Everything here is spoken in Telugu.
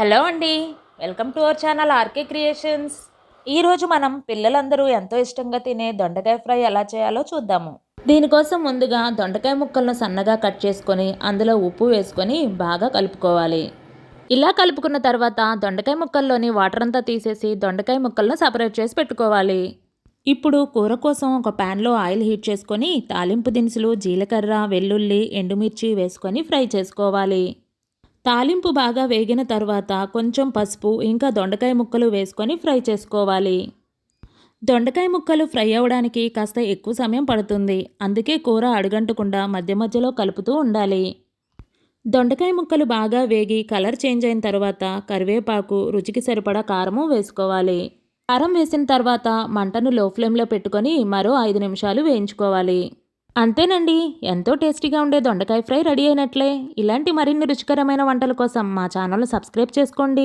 హలో అండి. Welcome to our channel RK creations. ఈరోజు మనం పిల్లలందరూ ఎంతో ఇష్టంగా తినే దొండకాయ ఫ్రై ఎలా చేయాలో చూద్దాము. దీనికోసం ముందుగా దొండకాయ ముక్కలను సన్నగా కట్ చేసుకొని అందులో ఉప్పు వేసుకొని బాగా కలుపుకోవాలి. ఇలా కలుపుకున్న తర్వాత దొండకాయ ముక్కల్లోని వాటర్ అంతా తీసేసి దొండకాయ ముక్కలను సపరేట్ చేసి పెట్టుకోవాలి. ఇప్పుడు కూర కోసం ఒక ప్యాన్లో ఆయిల్ హీట్ చేసుకొని తాలింపు దినుసులు జీలకర్ర, వెల్లుల్లి, ఎండుమిర్చి వేసుకొని ఫ్రై చేసుకోవాలి. తాలింపు బాగా వేగిన తర్వాత కొంచెం పసుపు ఇంకా దొండకాయ ముక్కలు వేసుకొని ఫ్రై చేసుకోవాలి. దొండకాయ ముక్కలు ఫ్రై అవ్వడానికి కాస్త ఎక్కువ సమయం పడుతుంది. అందుకే కూర అడుగంటకుండా మధ్య మధ్యలో కలుపుతూ ఉండాలి. దొండకాయ ముక్కలు బాగా వేగి కలర్ చేంజ్ అయిన తర్వాత కరివేపాకు, రుచికి సరిపడా కారము వేసుకోవాలి. కారం వేసిన తర్వాత మంటను లో ఫ్లేమ్లో పెట్టుకొని మరో 5 నిమిషాలు వేయించుకోవాలి. అంతేనండి, ఎంతో టేస్టీగా ఉండే దొండకాయ ఫ్రై రెడీ అయినట్లే. ఇలాంటి మరిన్ని రుచికరమైన వంటల కోసం మా ఛానల్ను సబ్స్క్రైబ్ చేసుకోండి.